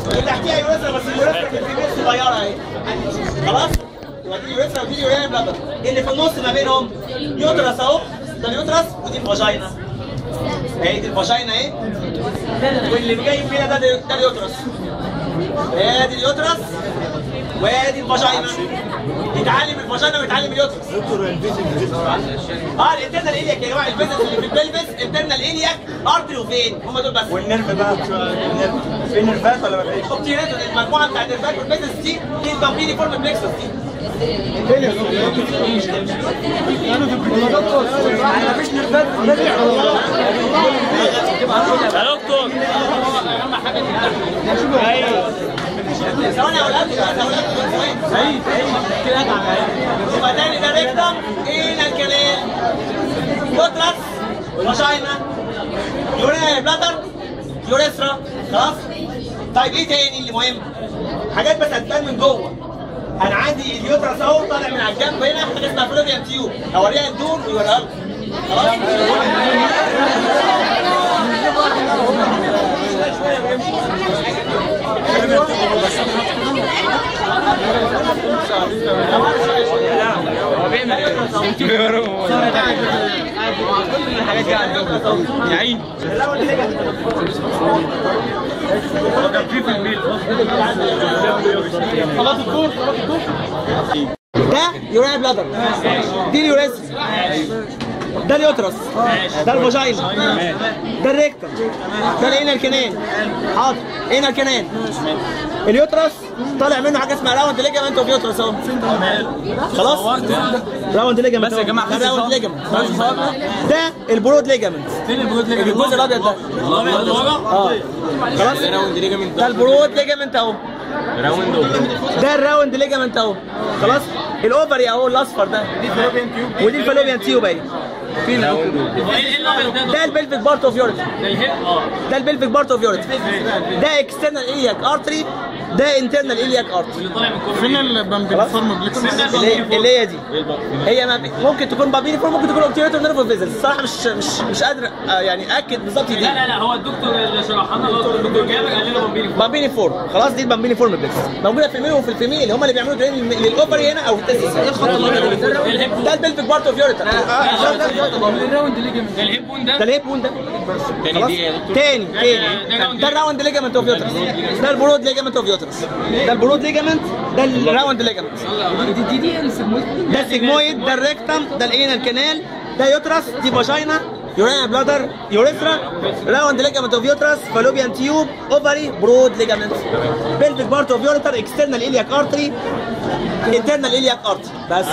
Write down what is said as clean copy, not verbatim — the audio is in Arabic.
وتحتيها يوريثرا، بس اليوريثرا في الفيميل صغيره اهي. خلاص؟ يبقى دي اليوريثرا ودي اليوريان بلادر. اللي في النص ما بينهم يوترس اهو، ده اليوترس ودي الفاجينا. اهي دي الفاجينا اهي. واللي جاي فينا ده اليوترس. ادي اليوترس وادي الفاجينا. يتعلم الفاجينا ويتعلم اليوترس. الانترنال الياك يا جماعه، الفيزز اللي في البلفس انترنال الياك ارتري وفين؟ هم دول بس. والنرف بقى النرف في نرفات ولا ما فيش؟ اوبتيريتور المجموعه بتاعت النرفات والفيزز دي البامبيني فورم بلكسس دي. فين يا دكتور؟ ما فيش نرفات يا دكتور. ثواني يا اولاد، ثواني كده يبقى تاني ده ريكتم ايه الكلام؟ يوترس فاجينا يورينا بلادر يوريثرا. خلاص؟ طيب ايه تاني اللي مهم؟ حاجات بس هتبان من جوه. انا عندي اليوترس اهو طالع من على الجنب هنا حاجه اسمها فلوبيان تيوب، اوريها الدور ويوريها لكم. خلاص؟ هو بيعمل ايه؟ كل الحاجات دي عندهم يا عيني. هو كان في الميل خلاص الدور ده يوريا بلادر، دي اليوريثرا، ده اليوترس، ده الفاجينا، ده الريكتم، ده الانال كانال. حاضر، انال كانال. اليوترس طالع منه حاجه اسمها راوند ليجامنت اوف يوترس اهو. خلاص؟ راوند ليجامنت بس يا جماعه ده راوند ليجامنت. ده البرود ليجامنت. فين البرود ليجامنت؟ الجزء الابيض ده. الابيض خلاص؟ ده راوند ليجامنت. ده البرود ليجامنت اهو. راوند ده الراوند ليجامنت اهو. خلاص؟ الاوفري اهو الاصفر ده. ودي الفالوبيان تيوب اهي. فين ده البلفيك بارت اوف يوريثرا. ده البلفيك بارت اوف يوريثرا. ده اكسترنال الياك ارتري، ده انترنال الياك ارتري. فين البامبيني فورم بلكسس؟ اللي هي دي. هي ممكن تكون بامبيني فورم، ممكن تكون اوبتيريتور نيرف فيزلز. الصراحه مش قادر يعني اكد بالظبط دي. لا هو الدكتور اللي شرح لنا اللي هو الدكتور جابر قال لنا بامبيني فورم. خلاص دي البامبيني فورم بلكسس موجوده في الميل وفي الفيميل، هم اللي بيعملوا درين للاوفري هنا او التستس. ده البلفيك بارت اوف يوريثرا. الراوند ليجمنت ده الهيب ده الهيب بون ده. تاني ده الراوند ليجامنت اوف يوترس. ده البرود ليجامنت اوف يوترس. ده البرود ليجامنت، ده الراوند ليجامنت. ده السيجمويد، ده الريكتم، ده الانال كانال، ده يوترس، دي فاجينا، يورينا بلادر، يوريثرا، راوند ليجامنت اوف يوترس، فالوبيان تيوب، اوفري، برود ليجامنت، بلفيك بارت اوف يوريثر، اكسترنال الياك ارتري، انترنال الياك ارتري. بس